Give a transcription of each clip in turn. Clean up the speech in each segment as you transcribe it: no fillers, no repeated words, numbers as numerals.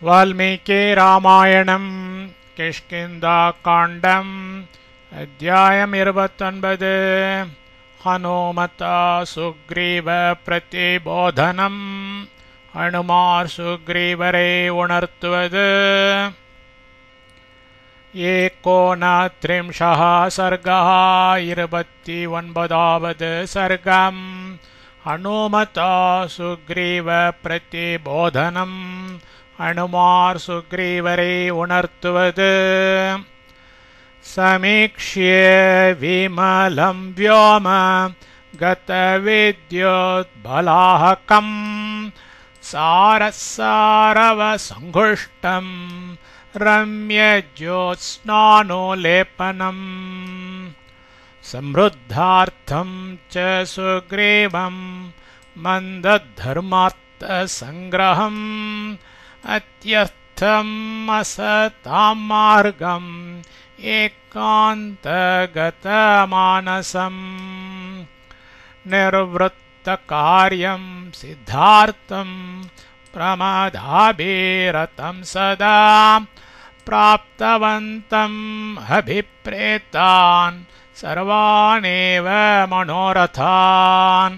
वाल्मीकि रामायणं किष्किन्धाकाण्डम् अध्यायम् 29 हनुमता सुग्रीव प्रतिबोधनम् हनुमार सुग्रीवरे उणर्तुवद् 39 सर्गः 29வது सर्गम् हनुमता सुग्रीव प्रतिबोधनम् हनुमार सुग्रीवरे उणर्तुवद् समीक्ष्य विमलं व्योम गतविद्युद्बलाहकम् सारसारवसङ्घुष्टम् रम्यज्योत्स्नानुलेपनम् समृद्धार्थं च सुग्रीवं मन्दधर्मार्थसङ्ग्रहम् अत्यर्थम् असतां मार्गम् एकान्तगतमानसम् निर्वृत्तकार्यं सिद्धार्थं प्रमदाभिरतं सदा प्राप्तवन्तम् अभिप्रेतान् सर्वानेव मनोरथान्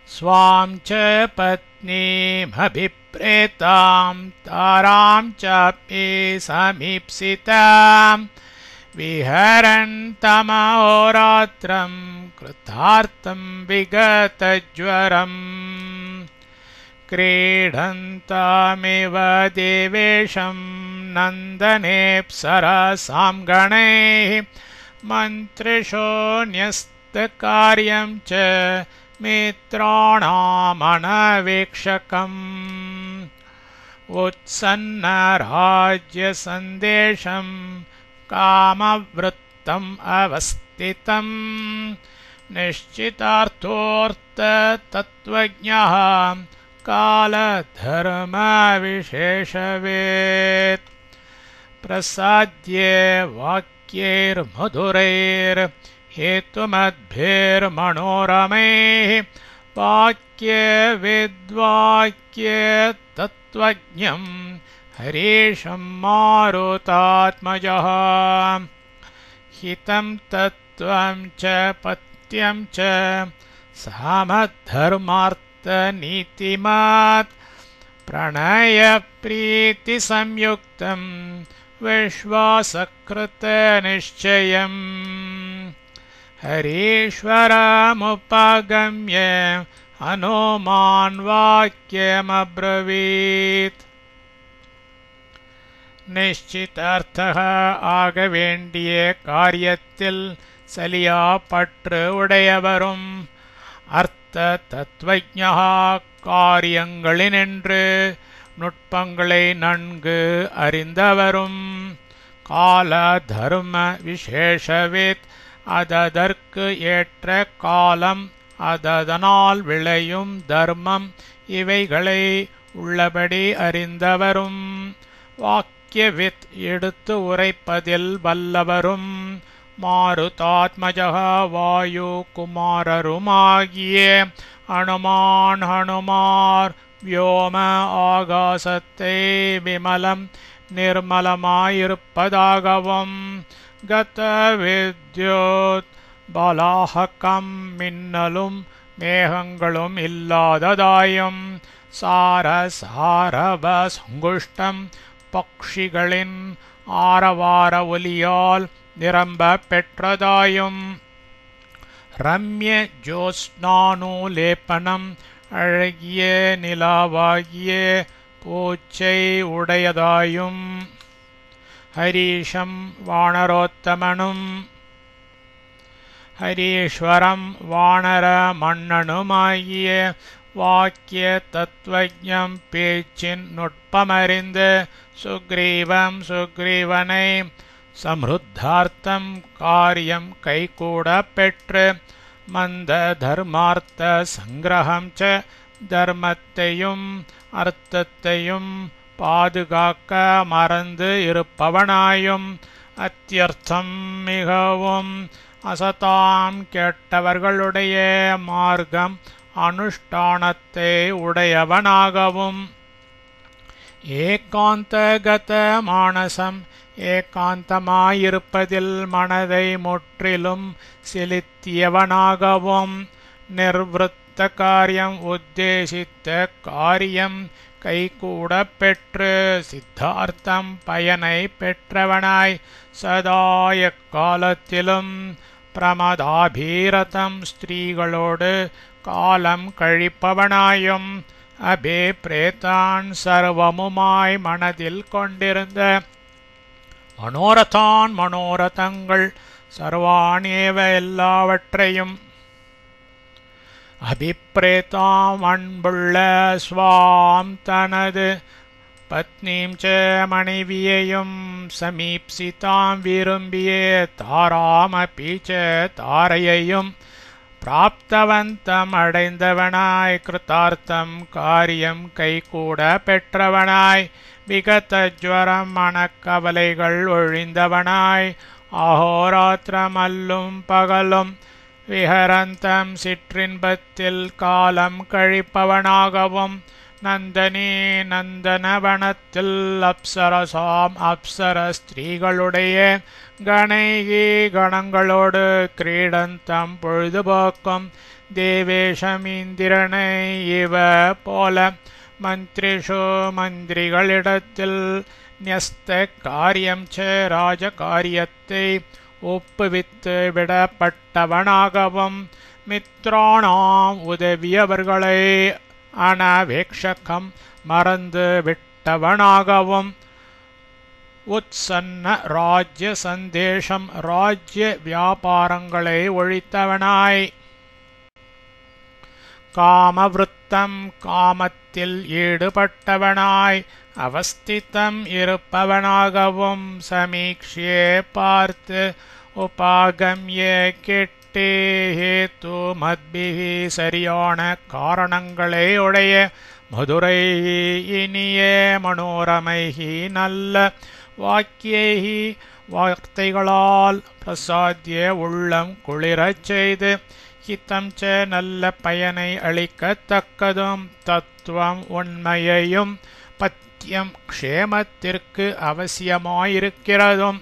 स्वां च पत्नीमभिप्रेतां तारां चापि समीप्सितां विहरन्तमहोरात्रं कृतार्थं विगतज्वरम् क्रीडन्तमिव देवेशं नन्दनेऽप्सरसां गणैः मन्त्रिशोऽन्यस्तकार्यं च मित्राणामनवेक्षकम् उत्सन्नराज्यसन्देशं कामवृत्तम् अवस्थितम् निश्चितार्थोऽर्थतत्त्वज्ञः कालधर्मविशेषवेत् प्रसाद्य वाक्यैर्मधुरैर्हेतुमद्भिर्मनोरमैः वाक्यविद्वाक्यतत्त्वज्ञं हरीशं मारुतात्मजः हितं तत्त्वं च पथ्यं च समद्धर्मार्थनीतिमत् प्रणयप्रीतिसंयुक्तं विश्वासकृतनिश्चयम् हरीश्वरमुपगम्य हनुमान् वाक्यमब्रवीत् நிச்சிதார்த்தக ஆக வேண்டிய காரியத்தில் சலியா பற்று உடையவரும் அர்த்த தத்துவஜ்ஞா காரியங்களினின்று நுட்பங்களை நன்கு அறிந்தவரும் கால தர்ம விசேஷவேத் அதற்கு ஏற்ற காலம் அதனால் விளையும் தர்மம் இவைகளை உள்ளபடி அறிந்தவரும் வாக்கியவித் எடுத்து உரைப்பதில் வல்லவரும் மாருதாத்மஜः வாயு குமாரருமாகிய ஹனுமார் व्योम ஆகாசத்தை விமலம் நிர்மலமாயிருப்பதாகவும் கத வித்யுத் பலாஹகம் மின்னலும் மேகங்களும் இல்லாததாயும் சாரசாரவ சங்குஷ்டம் பக்ஷிகளின் ஆரவார ஒலியால் நிரம்ப பெற்றதாயும் ரம்ய ஜோத்ஸ்னானுலேபனம் அழகிய நிலாவாகிய பூச்சை உடையதாயும் ஹரீஷம் வானரோத்தமனும் ஹரீஸ்வரம் வானர மன்னனுமாகிய வாக்கிய தத்துவஜம் பேச்சின் நுட்பமறிந்து சுக்ரீவனை சம்ருத்தார்த்தம் காரியம் கைகூட பெற்று மந்த தர்மார்த்த சங்கிரகம் ச தர்மத்தையும் அர்த்தத்தையும் பாதுகாக்க மறந்து இருப்பவனாயும் அத்தியர்த்தம் மிகவும் அசதாம் கெட்டவர்களுடைய மார்க்கம் அனுஷ்டானத்தை உடையவனாகவும் ஏகாந்தகத மானசம் ஏகாந்தமாயிருப்பதில் மனதை முற்றிலும் செலுத்தியவனாகவும் நிர்வൃத்த காரியம் உத்தேசித்த காரியம் கைகூட பெற்று சித்தார்த்தம் பயனை பெற்றவனாய் சதா எக்காலத்திலும் பிரமதாபீரதம் ஸ்திரீகளோடு காலம் கழிப்பவனாயும் அபிப்ரேதான் சர்வமுமாய் மனதில் கொண்டிருந்த மனோரதங்கள் சர்வாணேவ எல்லாவற்றையும் அபிப்ரேதாம் அன்புள்ள ஸ்வாம் தனது பத்னீம் ச மனைவியையும் சமீப்சிதாம் விரும்பியே தாராமபி ச தாரையையும் பிராப்தவந்தம் அடைந்தவனாய் கிருத்தார்த்தம் காரியம் கைகூட பெற்றவனாய் விகதஜ்வரம் மனக்கவலைகள் ஒழிந்தவனாய் அஹோராத்திரமல்லும் பகலும் விஹரந்தம் சிற்றின்பத்தில் காலம் கழிப்பவனாகவும் நந்தனே நந்தனவனத்தில் அப்சரசாம் அப்சர ஸ்திரீகளுடைய கணைகி கணங்களோடு கிரீடந்தம் பொழுதுபோக்கும் தேவேஷம் இந்திரனை இவ போல மந்திரிஷு மந்திரிகளிடத்தில் நியஸ்த காரியம் ச ராஜ காரியத்தை ஒப்புவித்து விடப்பட்டவனாகவும் மித்ராணாம் உதவியவர்களை அனவேக்ஷகம் மறந்து விட்டவனாகவும் உத்சன்ன ராஜ்ய சந்தேஷம் ராஜ்ய வியாபாரங்களை ஒழித்தவனாய் காமவிருத்தம் காமத்தில் ஈடுபட்டவனாய் அவஸ்திதம் இருப்பவனாகவும் சமீக்ஷே பார்த்து உபாகம்ய கெட்டே ஹேத்து மத்பிஹி சரியான காரணங்களை உடைய மதுரை இனிய மனோரமைஹி நல்ல வாக்கியைஹி வார்த்தைகளால் பிரசாத்திய உள்ளம் குளிரச் செய்து ஹிதம் ச நல்ல பயனை அளிக்கத்தக்கதும் தத்துவம் உண்மையையும் பத்தியம் க்ஷேமத்திற்கு அவசியமாயிருக்கிறதும்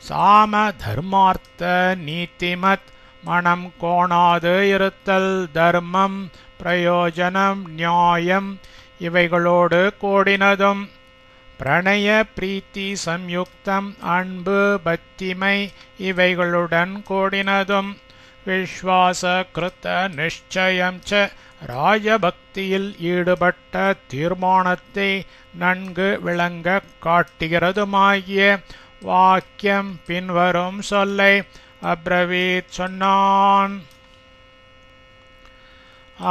சாம தர்மார்த்த நீதிமத் மனம் கோணாது இருத்தல் தர்மம் பிரயோஜனம் நியாயம் இவைகளோடு கூடினதும் பிரணய பிரீத்தி சம்யுக்தம் அன்பு பக்திமை இவைகளுடன் கூடினதும் விஸ்வாச கிருத்த நிச்சயம் ச ராஜபக்தியில் ஈடுபட்ட தீர்மானத்தை நன்கு விளங்க காட்டுகிறதுமாகிய வாக்கியம் பின்வரும் சொல்லை அப்ரவீத் சொன்னான்.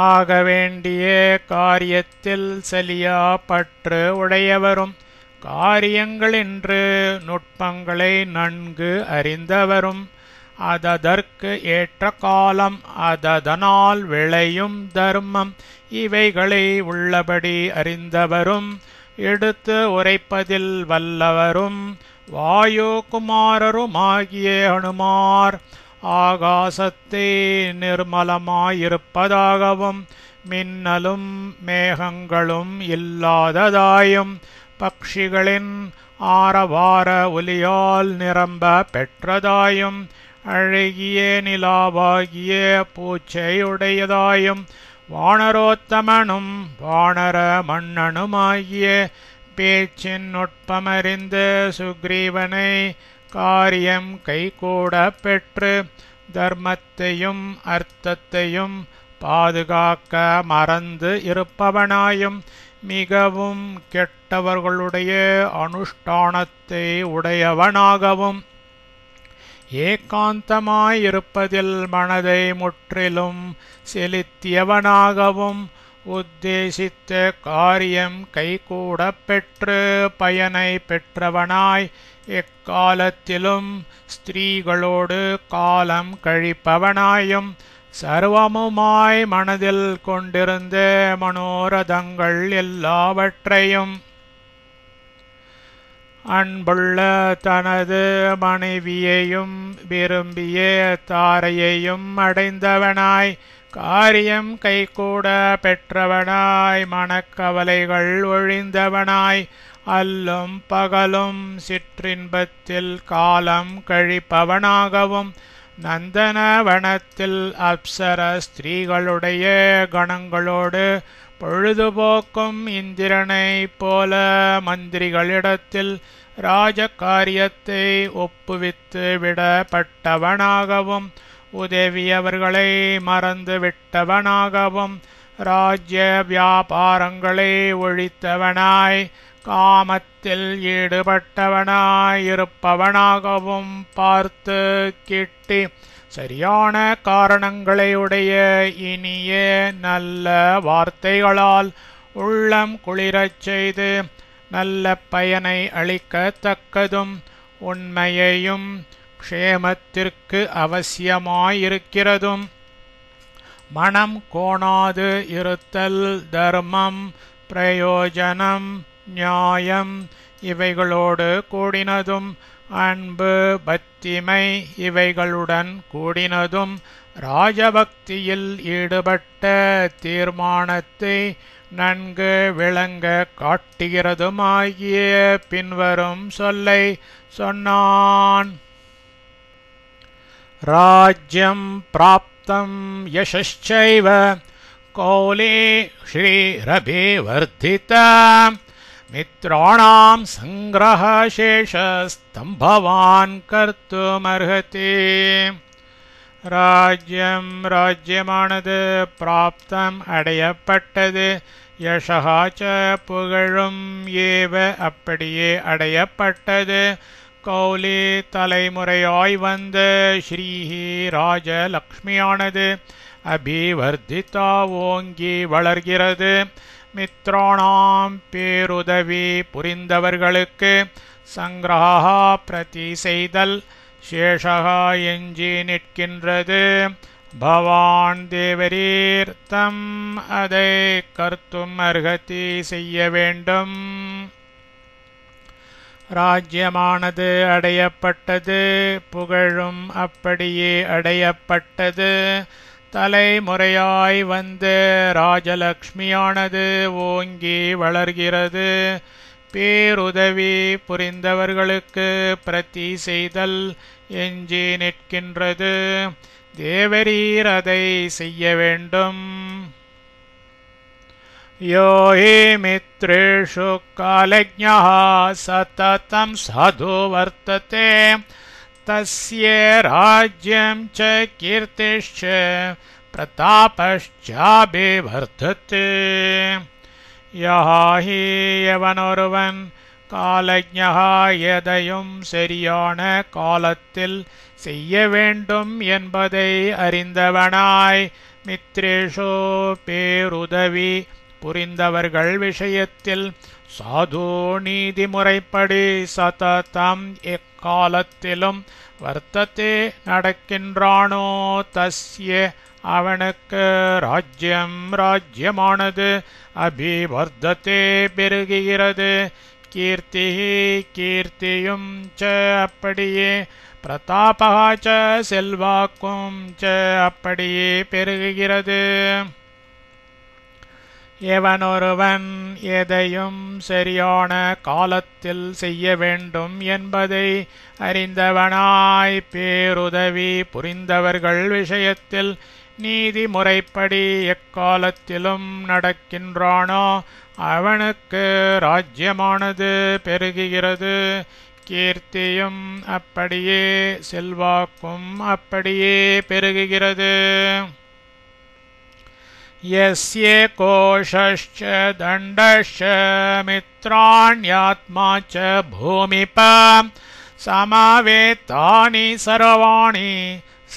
ஆக வேண்டிய காரியத்தில் சலியா பற்று உடையவரும் காரியங்களின்று நுட்பங்களை நன்கு அறிந்தவரும் அதற்கு ஏற்ற காலம் அதனால் விளையும் தர்மம் இவைகளை உள்ளபடி அறிந்தவரும் எடுத்து உரைப்பதில் வல்லவரும் வாயு குமாரருமாகிய அனுமார் ஆகாசத்தை நிர்மலமாயிருப்பதாகவும் மின்னலும் மேகங்களும் இல்லாததாயும் பக்ஷிகளின் ஆரவார ஒலியால் நிரம்ப பெற்றதாயும் அழகிய நிலாவாகிய பூச்சையுடையதாயும் வானரோத்தமனும் வானர மன்னனுமாகிய பேச்சின் நுட்பமறிந்த சுக்ரீவனை காரியம் கைகூட பெற்று தர்மத்தையும் அர்த்தத்தையும் பாதுகாக்க மறந்து இருப்பவனாயும் மிகவும் கெட்டவர்களுடைய அனுஷ்டானத்தை உடையவனாகவும் ஏகாந்தமாயிருப்பதில் மனதை முற்றிலும் செலுத்தியவனாகவும் உத்தேசித்த காரியம் கைகூட பெற்று பயனை பெற்றவனாய் எக்காலத்திலும் ஸ்திரீகளோடு காலம் கழிப்பவனாயும் சர்வமுமாய் மனதில் கொண்டிருந்த மனோரதங்கள் எல்லாவற்றையும் அன்புள்ள தனது மனைவியையும் விரும்பிய தாரையையும் அடைந்தவனாய் காரியம் கைகூட பெற்றவனாய் மனக்கவலைகள் ஒழிந்தவனாய் அல்லும் பகலும் சிற்றின்பத்தில் காலம் கழிப்பவனாகவும் நந்தனவனத்தில் அப்சர ஸ்திரீகளுடைய கணங்களோடு பொழுதுபோக்கும் இந்திரனைப் போல மந்திரிகளிடத்தில் ராஜகாரியத்தை ஒப்புவித்து விடப்பட்டவனாகவும் உதவியவர்களை மறந்து விட்டவனாகவும் ராஜ்ய வியாபாரங்களை ஒழித்தவனாய் காமத்தில் ஈடுபட்டவனாய் இருப்பவனாகவும் பார்த்து கிட்டி சரியான காரணங்களை உடைய இனிய நல்ல வார்த்தைகளால் உள்ளம் குளிரச் செய்து நல்ல பயனை அளிக்கத்தக்கதும் உண்மையையும் க்ஷேமத்திற்கு அவசியமாயிருக்கிறதும் மனம் கோணாது இருத்தல் தர்மம் பிரயோஜனம் நியாயம் இவைகளோடு கூடினதும் அன்பு பக்திமை இவைகளுடன் கூடினதும் ராஜபக்தியில் ஈடுபட்ட தீர்மானத்தை நன்கு விளங்க காட்டுகிறதுமாகிய பின்வரும் சொல்லை சொன்னான். ராஜ்யம் பிராப்தம் யசश्चैव கௌலே ஸ்ரீரபிவர்திதா மித்ராணாம் சங்கிரஹசேஷஸ்தம்பவான் கர்த்துமர்ஹதி. ராஜ்யமானது பிராப்தம் அடையப்பட்டது, யசஹாச்ச புகழும் ஏவ அப்படியே அடையப்பட்டது, கௌலி தலைமுறையாய் வந்த ஸ்ரீஹி ராஜலக்ஷ்மியானது அபிவர்திதா ஓங்கி வளர்கிறது, மித்ராணாம் பேருதவி புரிந்தவர்களுக்கு சங்கிரஹா பிரதி செய்தல் சேஷகா எஞ்சி நிற்கின்றது, பவான் தேவரீர் தம் அதை கர்த்தும் அர்ஹதி செய்ய வேண்டும். ராஜ்யமானது அடையப்பட்டது, புகழும் அப்படியே அடையப்பட்டது, தலைமுறையாய் வந்து ராஜலக்ஷ்மியானது ஓங்கி வளர்கிறது, பேருதவி புரிந்தவர்களுக்கு பிரதி செய்தல் எஞ்சி நிற்கின்றது, தேவரீர் அதை செய்ய வேண்டும். யோ ஹி மித்ரேஷு காலஜ்ஞः சததம் சாது வர்த்ததே தஸ்ய ராஜ்யம் ச கீர்த்திश्च பிரதாபश्चाभिवर्धते. யஹி எவனொருவன் காலஜ்ஞः எதையும் சரியான காலத்தில் செய்ய வேண்டும் என்பதை அறிந்தவனாய் மித்ரேஷோ பேருதவி புரிந்தவர்கள் விஷயத்தில் சாது நீதிமுறைப்படி சததம் எக்காலத்திலும் வர்த்ததே நடக்கின்றானோ தஸ்ய அவனுக்கு ராஜ்யமானது அபிவர்தத்தே பெருகுகிறது, கீர்த்தியும் ச அப்படியே பிரதாபகா ச செல்வாக்கும் ச அப்படியே பெருகுகிறது. எவனொருவன் எதையும் சரியான காலத்தில் செய்ய வேண்டும் என்பதை அறிந்தவனாய் பேருதவி புரிந்தவர்கள் விஷயத்தில் நீதிமுறைப்படி எக்காலத்திலும் நடக்கின்றானோ அவனுக்கு ராஜ்யமானது பெருகுகிறது, கீர்த்தியும் அப்படியே செல்வாக்கும் அப்படியே பெருகுகிறது. யஸ்ய கோஷश्च தண்டश्च மித்ராண்யாத்மா ச பூமிப சமவேதானி சர்வாணி ச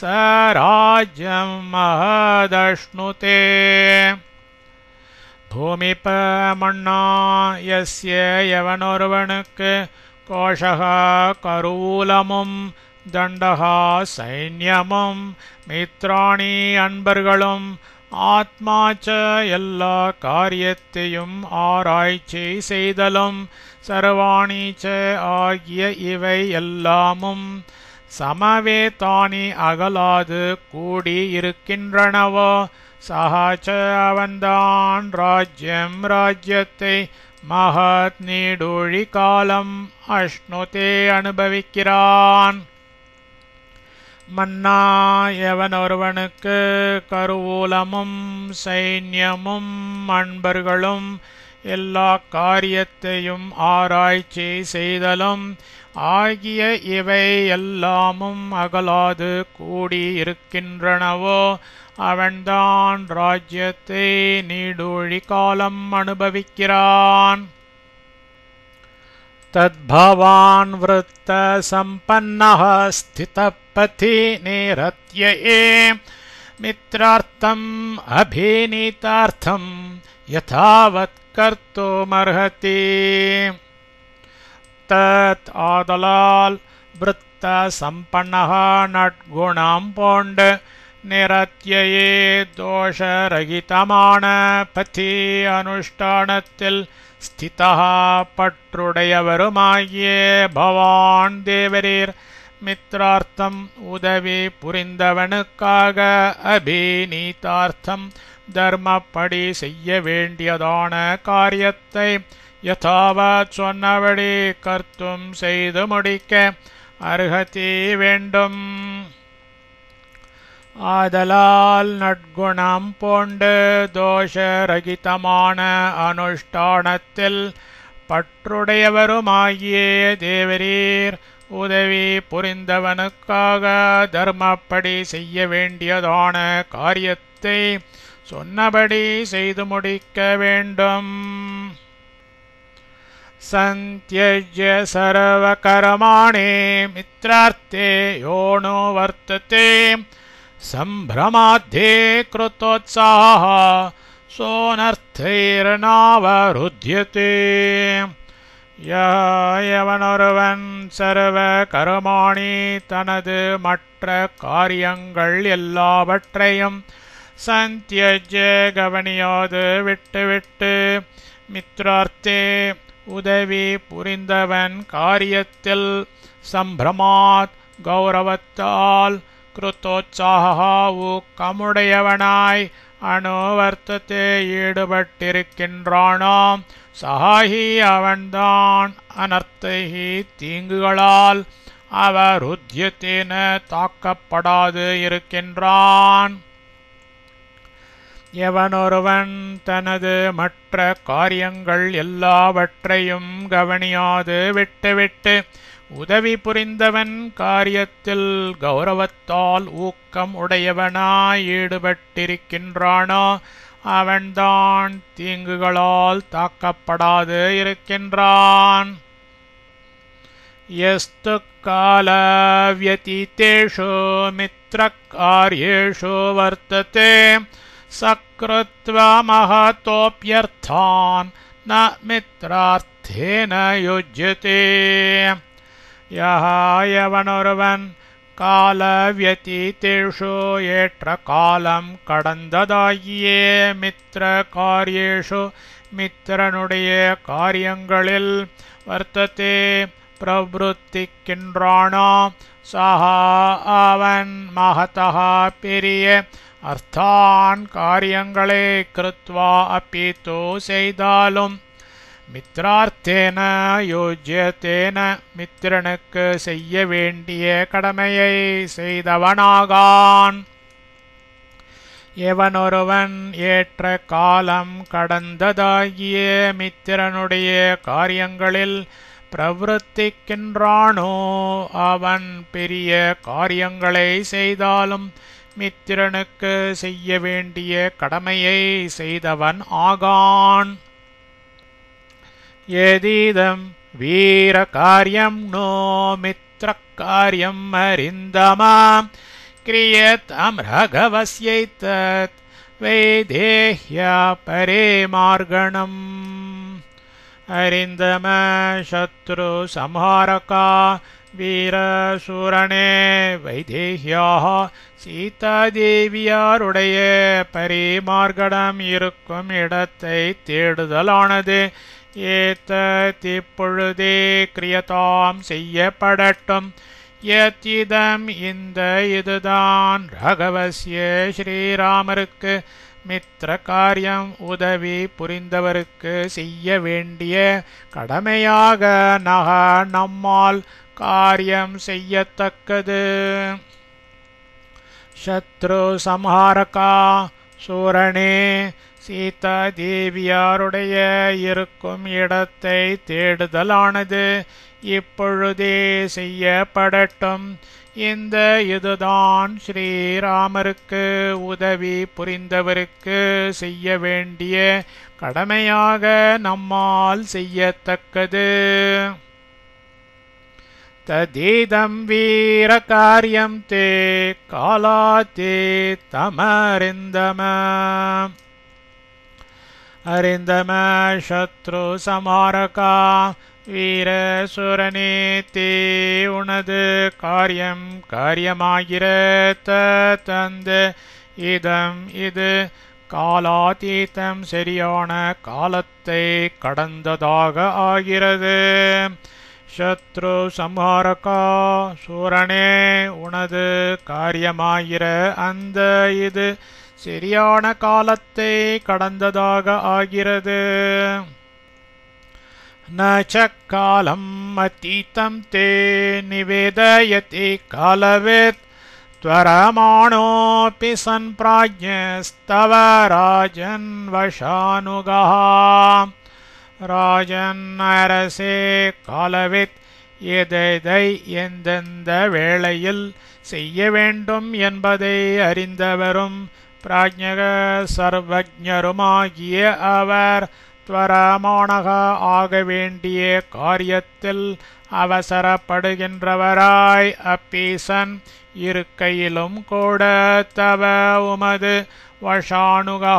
ராஜ்யம் மஹதஷ்ணுதே. பூமிப மண்ணா யஸ்ய எவனொருவனுக்கு கோஷகா கருவூலமும் தண்டகா சைன்யமும் மித்ராணி அன்பர்களும் ஆத்மாச்ச எல்லா காரியத்தையும் ஆராய்ச்சி செய்தலும் சர்வாணிச்ச ஆகிய இவை எல்லாமும் சமவேதானி அகலாது கூடி இருக்கின்றனவோ சஹாச்ச அவன்தான் ராஜ்யம் ராஜ்யத்தை மகத் நீடூழி காலம் அஷ்ணுதே அனுபவிக்கிறான். மன்னா எவன் ஒருவனுக்கு கருவூலமும் சைன்யமும் அன்பர்களும் எல்லா காரியத்தையும் ஆராய்ச்சி செய்தலும் ஆகிய இவை எல்லாமும் அகலாது கூடியிருக்கின்றனவோ அவன்தான் ராஜ்யத்தை நீடூழி காலம் அனுபவிக்கிறான். தத்பவான் விருத்த சம்பன்னः ஸ்திதः பதி நிரத்யே மித்ரார்த்தம் அபிநீதார்த்தம் யதாவத் கர்த்துமர்ஹதி. தத் ஆதலால் விருத்த சம்பன்னः நற்குணம் போண்டு நிரத்யே தோஷரகிதமான பதி அனுஷ்டானத்தில் ஸ்திதா பற்றுடையவருமாகிய பவான் தேவரீர் மித்ரார்த்தம் உதவி புரிந்தவனுக்காக அபிநீதார்த்தம் தர்மப்படி செய்ய வேண்டியதான காரியத்தை யதாவத் சொன்னபடி கர்த்தும் செய்து முடிக்க அர்ஹதி வேண்டும். ஆதலால் நற்குணம் போண்டு தோஷரகிதமான அனுஷ்டானத்தில் பற்றுடையவருமாகிய தேவரீர் உதவி புரிந்தவனுக்காக தர்மப்படி செய்ய வேண்டியதான காரியத்தை சொன்னபடி செய்து முடிக்க வேண்டும். சந்த்யஜ்ய சர்வகர்மாணி மித்ரார்த்தே யோனோ வர்த்ததே சம்பிரமாத்தே கிருதோத்சாஹ சோனர்த்தைர்நாவருத்யதே. எவனொருவன் சர்வ கர்மாணி தனது மற்ற காரியங்கள் எல்லாவற்றையும் சந்த்யஜ்ய கவனியாது விட்டுவிட்டு மித்ரார்த்தே உதவி புரிந்தவன் காரியத்தில் சம்பிரமாத் கௌரவத்தால் கிருத்தோத்சாக ஊக்கமுடையவனாய் அனுவர்த்தத்தை ஈடுபட்டிருக்கின்றானோ சஹாஹி அவன்தான் அனர்த்தைஹி தீங்குகளால் அவருத்யத்தேன தாக்கப்படாது இருக்கின்றான். எவனொருவன் தனது மற்ற காரியங்கள் எல்லாவற்றையும் கவனியாது விட்டுவிட்டு உதவி புரிந்தவன் காரியத்தில் கௌரவத்தால் ஊக்கம் உடையவனாய் ஈடுபட்டிருக்கின்றானோ அவன்தான் தீங்குகளால் தாக்கப்படாது இருக்கின்றான். யஸ்து கால வ்யதீதேஷு மித்ரகார்யேஷு வர்த்ததே சக்ருத்வா மஹதோப்யர்த்தான் ந மித்ரார்த்தேன யுஜ்யதே. எவனொருவன் கால வியதீதேஷு ஏற்ற காலம் கடந்ததாகிய மித்ர காரியேஷு மித்திரனுடைய காரியங்களில் வர்த்ததே பிரவருத்திக்கின்றானோ சஹா அவன் மகதா பெரிய அர்த்தான் காரியங்களை கிருத்வா அப்பித்து செய்தாலும் மித்ரார்த்தேன யோஜ்யத்தேன மித்திரனுக்கு செய்ய வேண்டிய கடமையை செய்தவனாகான். எவனொருவன் ஏற்ற காலம் கடந்ததாகிய மித்திரனுடைய காரியங்களில் பிரவருத்திக்கின்றானோ அவன் பெரிய காரியங்களை செய்தாலும் மித்திரனுக்கு செய்ய வேண்டிய கடமையை செய்தவன் ஆகான். ஏதீதம் வீர காரியம் நோ மித்ர காரியம் அரிந்தமாம் கிரியதம் ரகவஸ்யைதத் வைதேஹ்யா பரே மார்கணம். அரிந்தம சத்ரு சம்ஹாரகா வீரசூரனே வைதேஹ்யாக சீதாதேவியாருடைய பரிமார்கடம் இருக்கும் இடத்தை தேடுதலானது ஏதத் இப்பொழுதே கிரியதாம் செய்யப்படட்டும். யத்திதம் இந்த இதுதான் ரகவஸ்ய ஸ்ரீராமருக்கு மித்திர காரியம் உதவி புரிந்தவருக்கு செய்ய வேண்டிய கடமையாக நம்மால் காரியம் செய்யத்தக்கது. சத்ரு சம்ஹாரகா சூரனே, சீதா தேவியாருடைய இருக்கும் இடத்தை தேடுதலானது இப்பொழுதே செய்யப்படட்டும். இந்த இதுதான் ஸ்ரீராமருக்கு உதவி புரிந்தவருக்கு செய்ய வேண்டிய கடமையாக நம்மால் செய்யத்தக்கது. ததீதம் வீர காரியம் தே காலாத்தே தமரிந்தம. அரிந்தம சத்ரு சமாரகா வீரசுரனே, தே உனது காரியம் காரியமாகிற தந்து இதம் இது காலாதீதம் சரியான காலத்தை கடந்ததாக ஆகிறது. சத்ரு சம்ஹாரகா சூரனே, உனது காரியமாகிற அந்த இது சரியான காலத்தை கடந்ததாக ஆகிறது. நச்சக்காலம் அத்தீதம் தே நிவேதயதி காலவித் त्वरमाणोऽपि सन्प्राज्ञस्तव राजन् वशानुगः. ராஜன் அரசே, காலவித் எதை எந்தெந்த வேளையில் செய்ய வேண்டும் என்பதை அறிந்தவரும் பிராஜ்ஞக சர்வஜருமாகிய அவர் துவரமானக ஆக வேண்டிய காரியத்தில் அவசரப்படுகின்றவராய் அப்பீசன் இருக்கையிலும் கூட தவ உமது வஷானுகா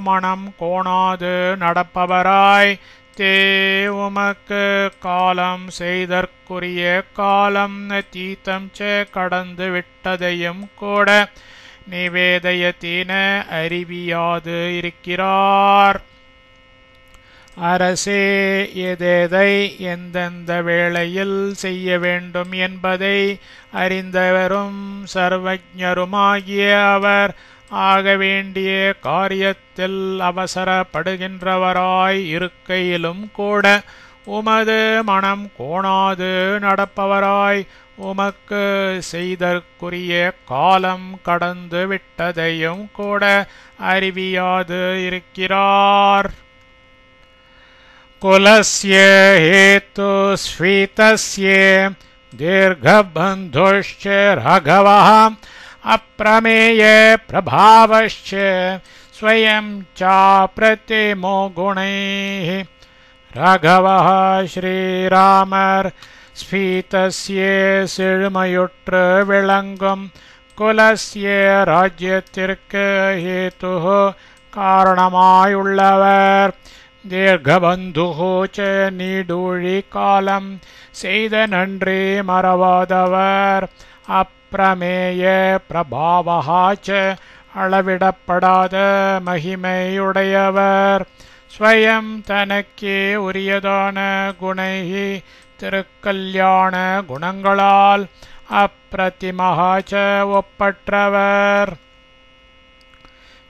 மனம் கோணாது நடப்பவராய் தே உமக்கு காலம் செய்தற்குரிய காலம் தீத்தம் கடந்து விட்டதையும் கூட நிவேதயத்தின அறிவியாது இருக்கிறார். அரசே, எதை எந்தெந்த வேளையில் செய்ய வேண்டும் என்பதை அறிந்தவரும் சர்வஜருமாகிய அவர் ஆக வேண்டிய காரியத்தில் அவசரப்படுகின்றவராய் இருக்கையிலும் கூட உமது மனம் கோணாது நடப்பவராய் உமக்கு செய்தற்குரிய காலம் கடந்து விட்டதையும் கூட அறிவியாது இருக்கிறார். குலஸ்ய ஹேத்து ஸ்வீதஸ்ய தீர்கபந்துஷ்ச ராகவः अप्रमेय प्रभावश्च स्वयं चाप्रतिमो गुणैः. राघवः श्रीरामர் ஸ்பீதஸ்ய செழுமையுற்று விளங்கும் குலஸ்ய ராஜ்யத்திற்கு ஹேது காரணமாயுள்ளவர். தீர்கபந்துஹு ச நீடூழி காலம் செய்த நன்றி மறவாதவர். அப்பிரமேய பிரபாவஹாச்ச அளவிடப்படாத மகிமையுடையவர். ஸ்வயம் தனக்கே உரியதான குணைஹி திருக்கல்யாண குணங்களால் அப்பிரதிமஹாச்ச ஒப்பற்றவர்.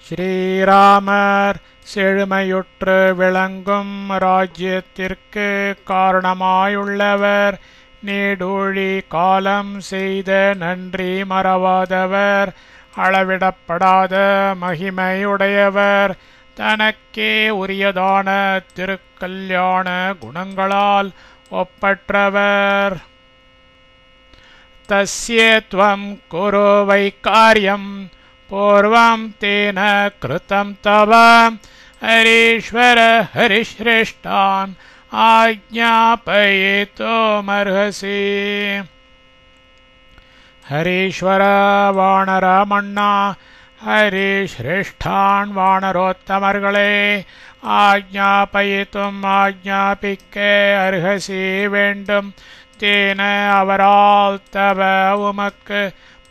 ஸ்ரீராமர் செழுமையுற்று விளங்கும் ராஜ்யத்திற்கு காரணமாயுள்ளவர். நீடூழி காலம் செய்த நன்றி மறவாதவர். அளவிடப்படாத மகிமையுடையவர். தனக்கே உரியதான திருக்கல்யாண குணங்களால் ஒப்பற்றவர். தஸ்ய த்வம் குரு வை காரியம் பூர்வம் தேன கிருதம் தவ ஹரீஸ்வர ஹரிஸ்ரேஷ்டான் ஆஜ்ஞாபயித்துமர்ஹசி. ஹரீஸ்வர வானரமண்ணா, ஹரிஸ்ரேஷ்டான் வானரோத்தமர்களே ஆஜ்ஞாபயித்தும் ஆஜ்ஞாபிக்க அர்ஹசி வேண்டும். தேன அவரால் தவ உமக்கு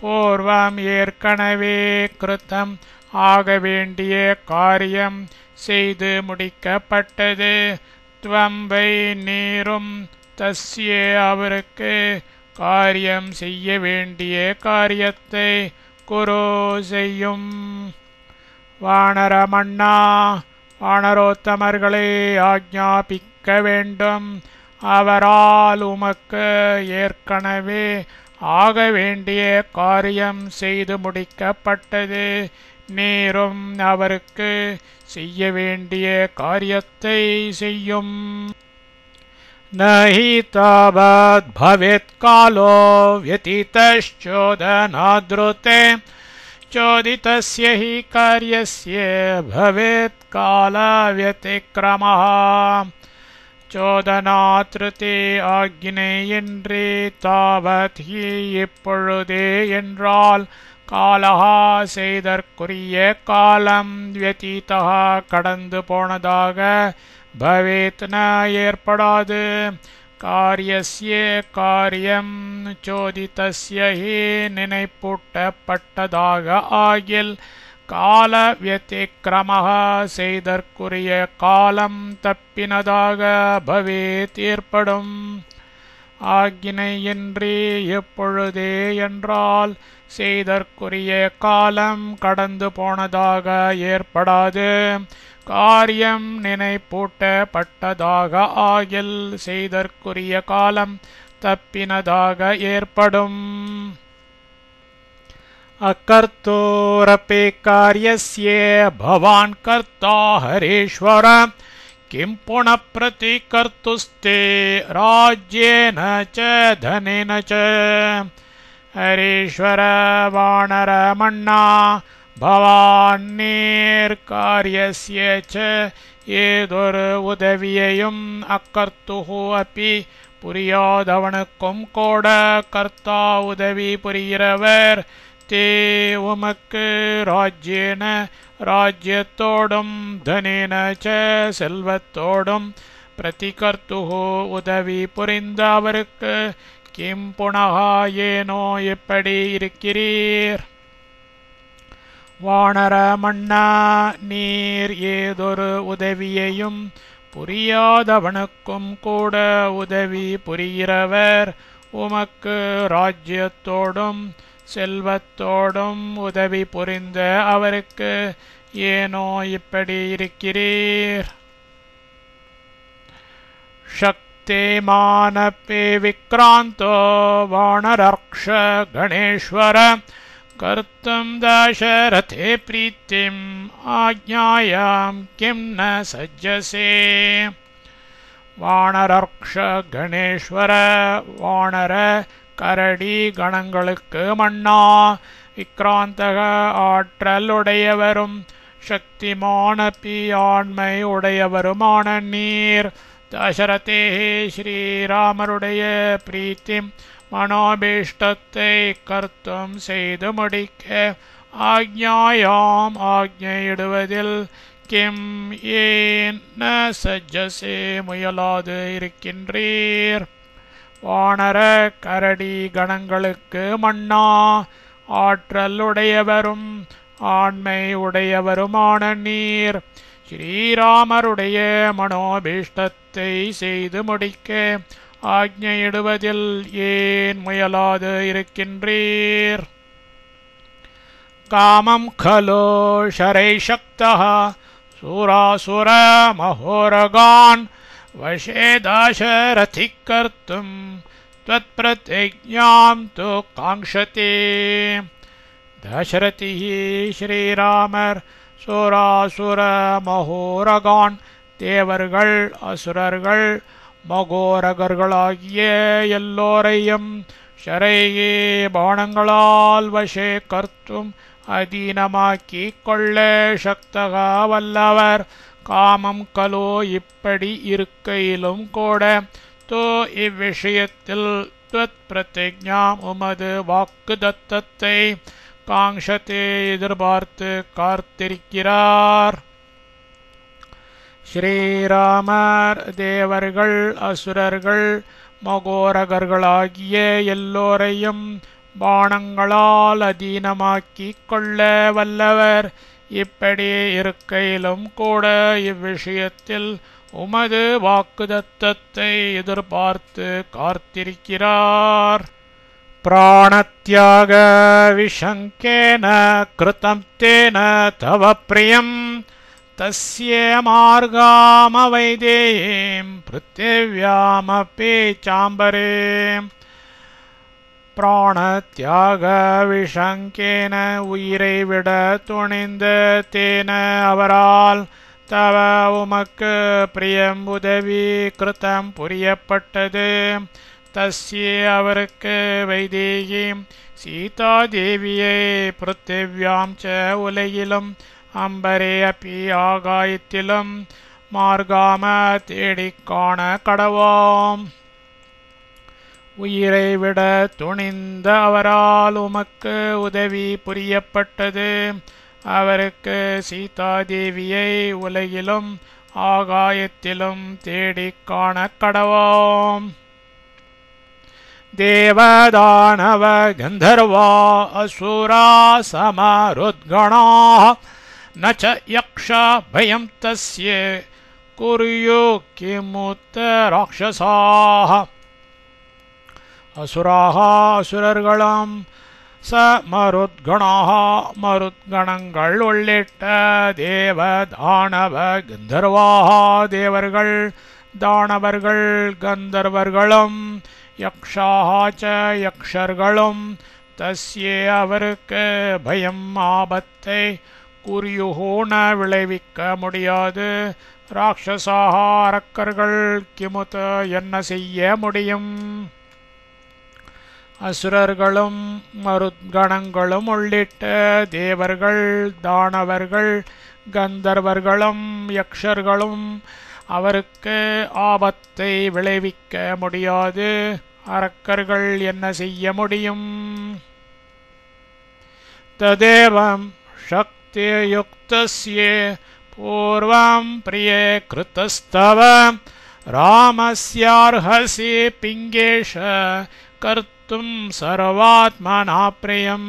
பூர்வம் ஏற்கனவே கிருத்தம் ஆக வேண்டிய காரியம் செய்து முடிக்கப்பட்டது. துவம்பை நீரும் தஸ்ய அவருக்கு காரியம் செய்ய வேண்டிய காரியத்தை குரு செய்யும். வானரமண்ணா, வானரோத்தமர்களை ஆக்ஞாபிக்க வேண்டும். அவரால் உமக்கு ஏற்கனவே ஆக வேண்டிய காரியம் செய்து முடிக்கப்பட்டது. நீரும் அவருக்கு செய்ய வேண்டிய காரியத்தை செய்யும். நஹி தாவத் பவேத் காலோ வ்யதிதச்சோதனாத்ருதே चोदितस्य हि कार्यस्य भवेत् कालव्यतिक्रमः. சோதனாத்ருதே ஆக்ஞையின்றி தாவத் ஹி இப்பொழுதே என்றால் காலஹா செய்தற்குரிய காலம் வியதீதா கடந்து போனதாக பவேத் ந ஏற்படாது. காரியஸ்ய காரியம் சோதிதஸ்ய ஹி நினைப்பூட்டப்பட்டதாக ஆகில் கால வியதிக்ரமஹ செய்தற்குரிய காலம் தப்பினதாக பவேத் ஏற்படும். ஆக்ஞையின்றி எப்பொழுதே என்றால் செய்தற்குரிய காலம் கடந்து போனதாக ஏற்படாது. காரியம் நினைப்பூட்டப்பட்டதாக ஆகில் செய்தற்குரிய காலம் தப்பினதாக ஏற்படும். அகர்த்தோரபி காரியஸ்ய பவான் கர்த்தா ஹரீஸ்வர கிம் புனః பிரதிகர்த்துஸ்தே ராஜ்யேன ச தனேன ச. ஹரீஸ்வர வானரமண்ணா, பவான் நீர் காரியஸ்ய ச ஏதொரு உதவியையும் அக்கர்த்துஹு அப்பி புரியாதவனுக்கும் கூட கர்த்தா உதவி புரிகிறவர். தே உமக்கு ராஜ்யேன ராஜ்யத்தோடும் தனேன ச செல்வத்தோடும் பிரதிகர்த்துஹு உதவி புரிந்த அவருக்கு கிம் புனஹா ஏனோ எப்படி இருக்கிறீர். வானரமண்ணா, நீர் ஏதொரு உதவியையும் புரியாதவனுக்கும் கூட உதவி புரிகிறவர். உமக்கு ராஜ்யத்தோடும் செல்வத்தோடும் உதவி புரிந்த அவருக்கு ஏனோ இப்படி இருக்கிறீர். சக்திமானப்பே விக்ராந்தோ வானரக்ஷ கணேஸ்வர கர்த்தும் தசரதே பிரீத்திம் ஆக்ஞாயாம் கிம் ந சஜ்ஜசே. வானரக்ஷ கணேஸ்வர வானர கரடி கணங்களுக்கு மன்னா, விக்ராந்தக ஆற்றல் உடையவரும் சக்திமானப்பி ஆண்மை உடையவருமான நீர் தசரதே ஸ்ரீராமருடைய பிரீத்திம் மனோபீஷ்டத்தை கர்த்தம் செய்து முடிக்க ஆக்ஞாயாம் ஆக்ஞையிடுவதில் கிம் ஏன் ந சஜ்ஜசே முயலாது இருக்கின்றீர். வானர கரடி கணங்களுக்கு மன்னா, ஆற்றல் உடையவரும் ஆண்மை உடையவருமான நீர் ஸ்ரீராமருடைய மனோபீஷ்டத்தை செய்து முடிக்க ஆக்ஞையிடுவதில் ஏன் முயலாது இருக்கின்றீர். காமம் கலோ ஷரை சக்தः சூராசுர மகோரகான் வசே தசரதி கர்த்தும் த்வத் பிரதிஜ்ஞாம் து காங்க்ஷதே. தசரதி ஸ்ரீராமர் சூராசுர மகோரகான் தேவர்கள் அசுரர்கள் மகோரகர்களாகிய எல்லோரையும் ஷரையே பாணங்களால் வசே கர்த்தும் அதீனமாக்கிக் கொள்ள சக்தகா வல்லவர். காமம் கலோ இப்படி இருக்கையிலும் கூட தோ இவ்விஷயத்தில் த்வத் பிரதிஜ்ஞாம் உமது வாக்கு தத்தத்தை காங்க்ஷதே எதிர்பார்த்து காத்திருக்கிறார். ஸ்ரீராமர் தேவர்கள் அசுரர்கள் மகோரகர்களாகிய எல்லோரையும் பாணங்களால் அதீனமாக்கிக் கொள்ள வல்லவர். இப்படி இருக்கையிலும் கூட இவ்விஷயத்தில் உமது வாக்குதத்தத்தை எதிர்பார்த்து காத்திருக்கிறார். प्राणत्याग विशंकेन कृतं तेन तव प्रियं तस्य मार्गामवैदेयीं पृथिव्यामपि चाम्बरे प्राणत्याग विशंकेन उयिरै विड तुणिंद तेन அவரால் தவ உமக்கு பிரியம் உதவி கிருத்தம் புரியப்பட்டது தஸ்ய அவருக்கு வைதேகி சீதாதேவியை பிருத்திவ்யாம் ச உலகிலும் அம்பரே அப்பி ஆகாயத்திலும் மார்காம தேடிக் காண கடவோம் உயிரை விட துணிந்த அவரால் உமக்கு உதவி புரியப்பட்டது அவருக்கு சீதாதேவியை உலகிலும் ஆகாயத்திலும் தேடிக் காண கடவோம் தேவதானவ கந்தர்வா அசுரா சமருத்கணாः न च यक्ष भयं तस्य कुर्यो किमुत राक्षसाः असुराः असुरர்களும் மருத்கணாः மருத்கணங்கள் உள்ளிட்ட தேவதானவ கந்தர்வாः தேவர்கள் தானவர்கள் கந்தர்வர்களும் யக்ஷாः ச யக்ஷர்களும் தஸ்ய அவருக்கு பயம் ஆபத்தை குர்யுஹூன விளைவிக்க முடியாது ராட்சசாக அரக்கர்கள் கிமுத என்ன செய்ய முடியும் அசுரர்களும் மருத்கணங்களும் உள்ளிட்ட தேவர்கள் தானவர்கள் கந்தர்வர்களும் யக்ஷர்களும் அவருக்கு ஆபத்தை விளைவிக்க முடியாது அரக்கர்கள் என்ன செய்ய முடியும் ததேவம் शक्तियुक्तस्य पूर्वं प्रिये कृतस्तव रामस्यार्हसि पिङ्गेश कर्तुं सर्वात्मना प्रियम्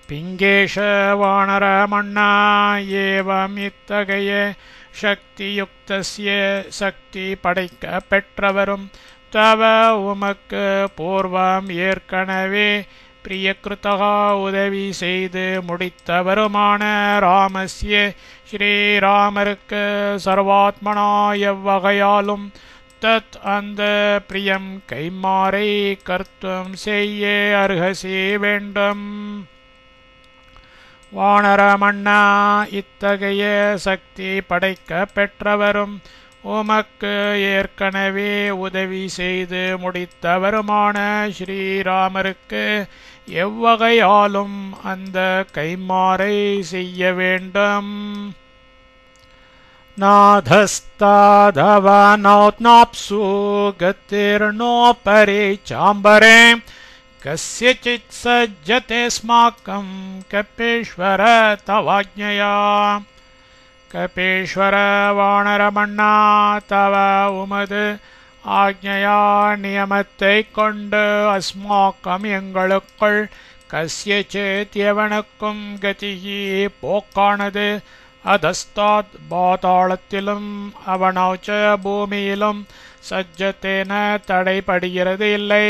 पिङ्गेश वानरमण्णा एवमित्तகைய शक्तियुक्तस्य शक्ति படைக்க பெற்றவரும் தவ உமக்கு பூர்வம் ஏற்கனவே பிரியகிருத்தகா உதவி செய்து முடித்தவருமான ராமஸ்ய ஸ்ரீராமருக்கு சர்வாத்மனா எவ்வகையாலும் தத் அந்த பிரியம் கைமாறை கர்த்தம் செய்ய அர்ஹசி வேண்டும் வானரமண்ணா இத்தகைய சக்தி படைக்க பெற்றவரும் உமக்கு ஏற்கனவே உதவி செய்து முடித்தவருமான ஸ்ரீராமருக்கு எவ்வகையாலும் அந்த கைமாறை செய்ய வேண்டும் நாதஸ்தாதவனோத்நாப்சு கதிர்னோபரி சாம்பரே கஸ்யசித் சஜ்ஜதே ஸ்மாக்கம் கபீஸ்வர தவாஜ்ஞயா கபீஸ்வர வானரமண்ணா தவ உமது ஆக்ஞையா நியமத்தை கொண்டு அஸ்மாக்கம் எங்களுக்குள் கஸ்யசித் எவனுக்கும் கதிகி போக்கானது அதஸ்தாத் பாதாளத்திலும் அவனௌச்ச பூமியிலும் சஜ்ஜத்தேன தடைபடுகிறது இல்லை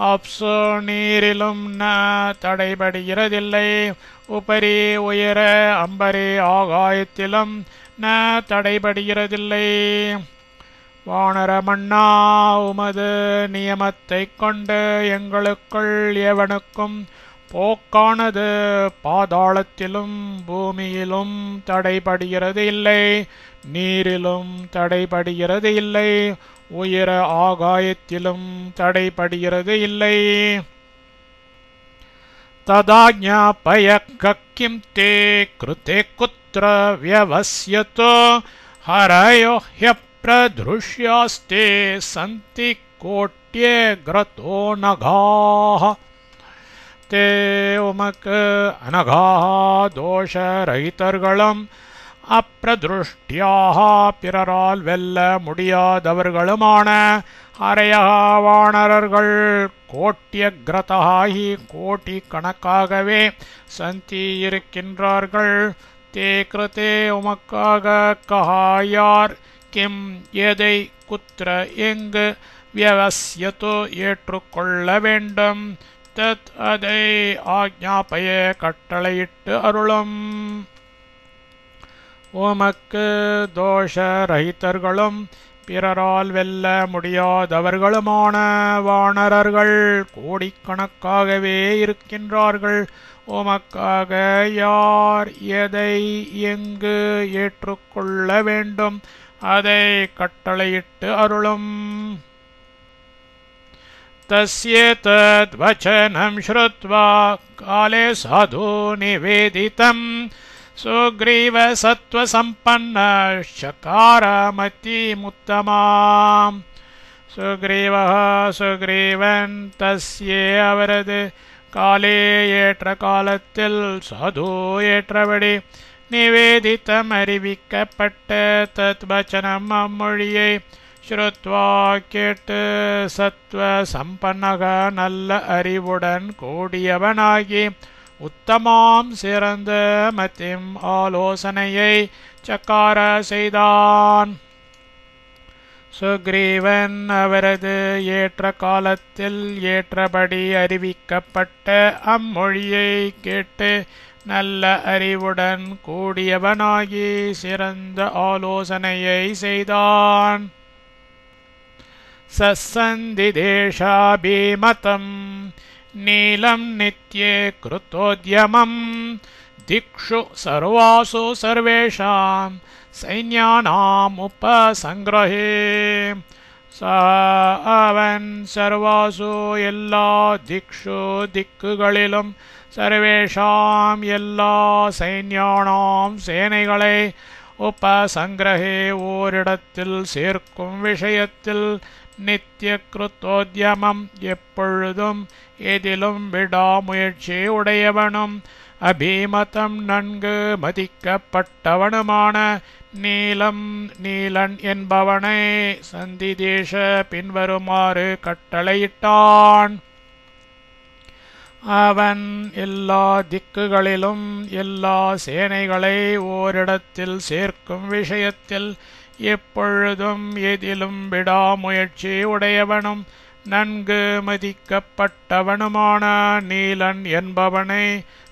அப்சு நீரிலும் ந தடைபடுகிறதில்லை உபரி உயர அம்பரே ஆகாயத்திலும் ந தடைபடுகிறதில்லை வானரமண்ணா உமது நியமத்தை கொண்டு எங்களுக்குள் எவனுக்கும் போக்கானது பாதாளத்திலும் பூமியிலும் தடைபடுகிறது இல்லை நீரிலும் தடைபடுகிறது இல்லை உயர ஆகாயத்திலும் தடைபடுகிறது இல்லை ததாஞாபய கிம் தே கிருதே குத்ர வியவஸ்யதோ ஹரயோ ஹ்யப்ரதுஷ்யாஸ்தே சந்தி கோட்யே கிரதோ நகாஹ தே உமக்கு அனகாஹ தோஷரகிதர்களும் அப்பிரதுஷ்டியாக பிறரால் வெல்ல முடியாதவர்களுமான ஹரையா வானரர்கள் கோட்டியக்ரதாகி கோட்டி கணக்காகவே சந்தி இருக்கின்றார்கள் தே கிருதே உமக்காக கஹாயார் கிம் எதை குத்திர எங்கு வியவஸ்யதோ ஏற்றுக்கொள்ள வேண்டும். தத் அதை ஆக்ஞாபய கட்டளையிட்டு அருளும். உமக்கு தோஷரகிதர்களும் பிறரால் வெல்ல முடியாதவர்களுமான வானரர்கள் கோடிக்கணக்காகவே இருக்கின்றார்கள். உமக்காக யார் எதை எங்கு ஏற்றுக்கொள்ள வேண்டும் அதை கட்டளையிட்டு அருளும். தஸ்யேதத் வசனம் ஸ்ருத்வா காலே சாது நிவேதிதம் சுக்ரீவ சத்வசம்பன்ன சகாரமதிமுத்தமாம். சுக்ரீவன் தஸ்யே அவரது காலே ஏற்ற காலத்தில் சாது ஏற்றபடி நிவேதித்தம் அறிவிக்கப்பட்ட தத் வச்சனம் அம்மொழியை ஸ்ருத்வா கேட்டு சத்வ சம்பன்னக நல்ல அறிவுடன் கூடியவனாகி உத்தமாம் சிறந்த மத்திம் ஆலோசனையை சக்கார செய்தான். சுக்ரீவன் அவரது ஏற்ற காலத்தில் ஏற்றபடி அறிவிக்கப்பட்ட அம்மொழியை கேட்டு நல்ல அறிவுடன் கூடியவனாகி சிறந்த ஆலோசனையை செய்தான். சசந்தி தேசாபிமதம் நீலம் நித்யே கிருத்தோத்யமம் திக்ஷு சர்வாசு சர்வேஷாம் சைன்யானாம் உபசங்கிரஹே. அவன் சர்வாசு எல்லா திக்ஷு திக்குகளிலும் சர்வேஷாம் எல்லா சைன்யானாம் சேனைகளை உபசங்கிரஹே ஓரிடத்தில் சேர்க்கும் விஷயத்தில் நித்திய கிருத்தோத்யமம் எப்பொழுதும் எதிலும் விடாமுயற்சி உடையவனும் அபிமதம் நன்கு மதிக்கப்பட்டவனுமான நீலன் என்பவனை சந்திதேஷ பின்வருமாறு கட்டளையிட்டான். அவன் எல்லா திக்குகளிலும் எல்லா சேனைகளை ஓரிடத்தில் சேர்க்கும் விஷயத்தில் எப்பொழுதும் எதிலும் விடாமுயற்சி உடையவனும் நன்கு மதிக்கப்பட்டவனுமான நீலன் என்பவனை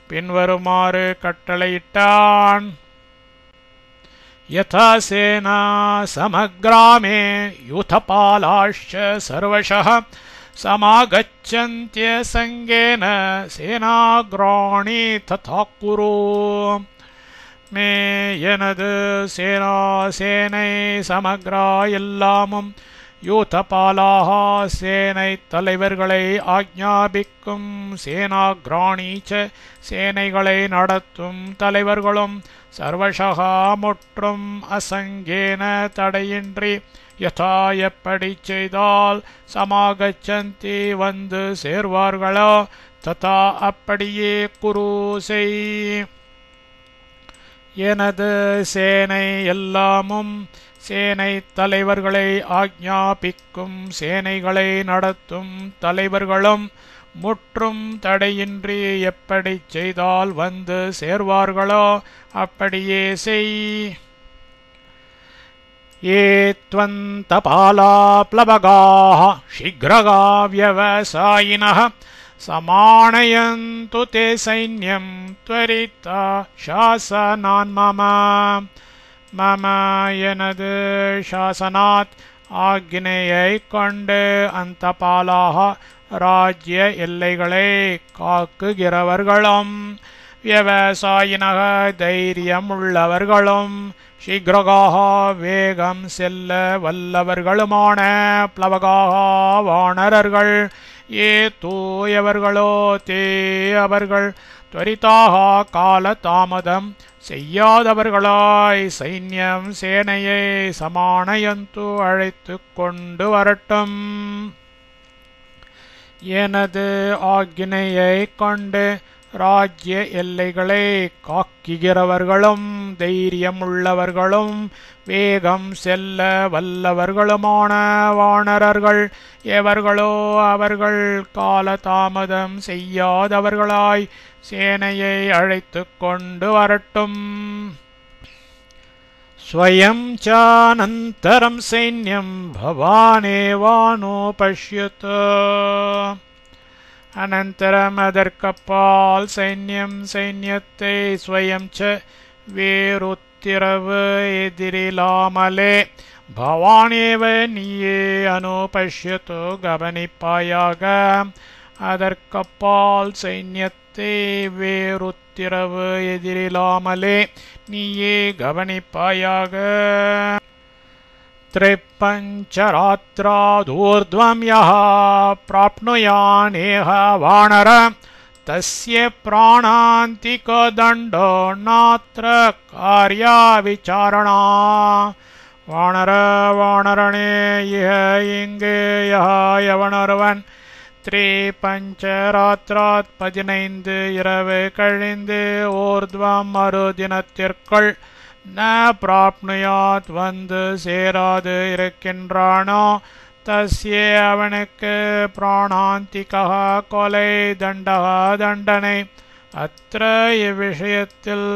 பின்வருமாறு கட்டளையிட்டான். யதா சேனா சமக்ராமே யூதபாலாஷ்ச சர்வஷः சமாகச்சந்த்ய சங்கேன சேனாக்ராணி ததா குரு. எனது சேனை சமக்ரா எல்லாமும் யூதபாலாக சேனை தலைவர்களை ஆக்ஞாபிக்கும் சேனாக்ராணீச்ச சேனைகளை நடத்தும் தலைவர்களும் சர்வஷகா முற்றும் அசங்கேன தடையின்றி யதா எப்படி செய்தால் சமாகச்சந்தி வந்து சேர்வார்களோ ததா அப்படியே குரு செய். எனது சேனை எல்லாமும் சேனை தலைவர்களை ஆக்ஞாபிக்கும் சேனைகளை நடத்தும் தலைவர்களும் முற்றும் தடையின்றி எப்படி செய்தால் வந்து சேர்வார்களோ அப்படியே செய். ये त्वन्तपाला प्लवगाः शीघ्रगा व्यवसायिनः समाणयन्तु ते सैन्यं त्वरिता शासनान् मम எனது சாசனாத் ஆக்ஞையை கொண்டு அந்தபாலாக ராஜ்ய எல்லைகளை காக்குகிறவர்களும் விவசாயினக தைரியம் உள்ளவர்களும் ஷீக்ரகாக வேகம் செல்ல வல்லவர்களுமான பிளவகாக வானரர்கள் ஏ தூயவர்களோ தே அவர்கள் துவரிதாக கால தாமதம் செய்யாதவர்களாய் சைன்யம் சேனையை சமானயந்து அழைத்து கொண்டு வரட்டும். எனது ஆக்ஞையை கொண்டு ராஜ்ய எல்லைகளை காக்குகிறவர்களும் தைரியம் உள்ளவர்களும் வேகம் செல்ல வல்லவர்களுமான வானரர்கள் எவர்களோ அவர்கள் காலதாமதம் செய்யாதவர்களாய் சேனையை அழைத்து கொண்டு வரட்டும். स्वयं चानन्तरं सैन्यं भवानेवानुपश्यत. अनन्तरम् अदर्कपाल सैन्यத்தை स्वयं च வேறுத்திரவு எதிரிலாமலே பவானேவ நீயே அனுபஷ்யத்து கவனிப்பாயாக. அதற்கப்பால் சைன்யத்தை வேறுத்திரவு எதிரிலாமலே நீயே கவனிப்பாயாக. त्रिपञ्चरात्रादूर्ध्वं यः प्राप्नुयानेह वानर तस्य प्राणान्तिको दण्डो नात्र कार्या विचारणा. வானரனே இஹ இங்கு யஹா எவனொருவன் திரிபஞ்சராத்ராத் 15 இரவு கழிந்து ஊர்த்வம் மறுதினத்திற்குள் ந பிராப்னுயாத் வந்து சேராது இருக்கின்றானோ தஸ்ய அவனுக்கு பிராணாந்திகா கொலை தண்டனை. அத்ர இவ்விஷயத்தில்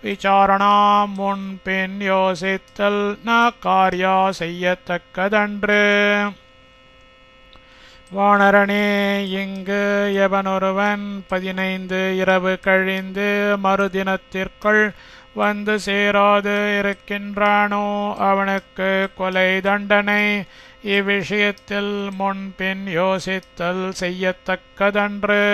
விசாரணா முன்பின் யோசித்தல் ந காரியா செய்யத்தக்கதன்று. வானரனே இங்கு எவனொருவன் 15 இரவு கழிந்து மறுதினத்திற்குள் வந்து சேராது இருக்கின்றானோ அவனுக்கு கொலை தண்டனை. இவ்விஷயத்தில் முன்பின் யோசித்தல் செய்யத்தக்கதன்று.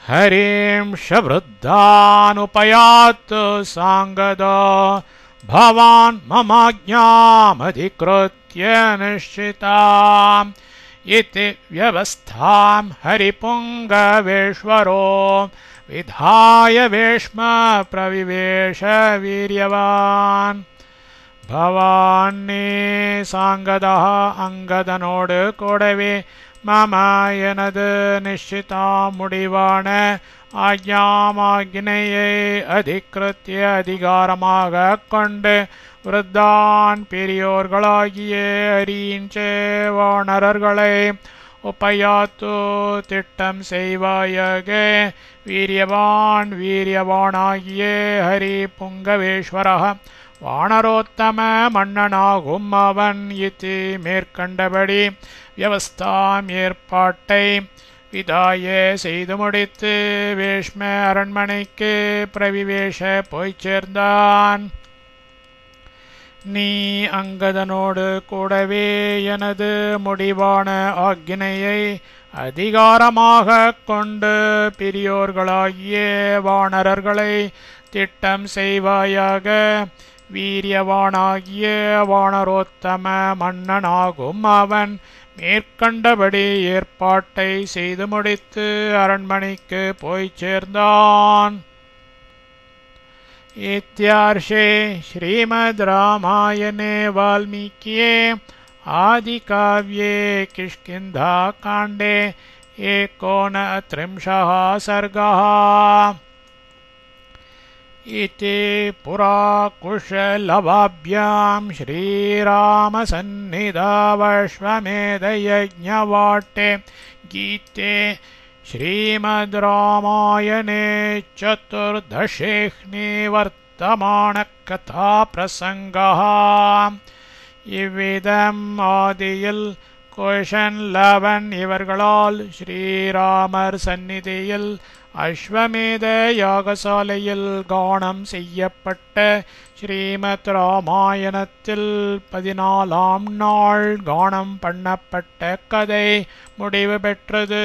ஹரீம் ஷவ்ருத்தானுபயாத் சாங்கதோ பவான் மமாஜ்ஞாமதிக்ருத்ய நிஷ்சிதாம் இதி வ்யவஸ்தாம் ஹரிபுங்கவேஸ்வரோ விதாய வேஷ்ம பிரவிவேஷ வீரியவான். பவானே சாங்கதா அங்கதனோடு கூடவே மம எனது நிஷ்சிதா முடிவான ஆக்ஞையை அதிகிருத்திய அதிகாரமாக கொண்டு விருத்தான் பெரியோர்களாகிய ஹரீஞ்சே வானரர்களை உபயாத்து திட்டம் செய்வாயாக. வீரியவானாகிய ஹரி புங்கவேஸ்வரः வானரோத்தம மன்னனாகும் அவன் இத்தி மேற்கண்டபடி வியவஸ்தாம் ஏற்பாட்டை விதாய செய்து முடித்து வேஷ்ம அரண்மனைக்கு பிரவிவேஷ போய்ச் சேர்ந்தான். நீ அங்கதனோடு கூடவே எனது முடிவான ஆக்ஞையை அதிகாரமாக கொண்டு பெரியோர்களாகிய வானரர்களை திட்டம் செய்வாயாக. வீரியவானாகிய வானரோத்தம மன்னனாகும் அவன் மேற்கண்டபடி ஏற்பாட்டை செய்து முடித்து அரண்மனைக்கு போய்ச் சேர்ந்தான். இத்யார்ஷே ஸ்ரீமத் ராமாயணே வால்மீகியே ஆதிகாவ்யே கிஷ்கிந்தா காண்டே 39 सर्गः. इति पुरा कुशलवाभ्यां श्रीरामसन्निधावश्वमेधयज्ञवाटे गीते श्रीमद् रामायणे 14 वर्तमानकथाप्रसङ्गः. இவ்விதம் ஆதியில் கோஷன் லவன் இவர்களால் ஸ்ரீராமர் சந்நிதியில் அஸ்வமேத யாகசாலையில் கானம் செய்யப்பட்ட ஸ்ரீமத் ராமாயணத்தில் 14ஆம் நாள் கானம் பண்ணப்பட்ட கதை முடிவு பெற்றது.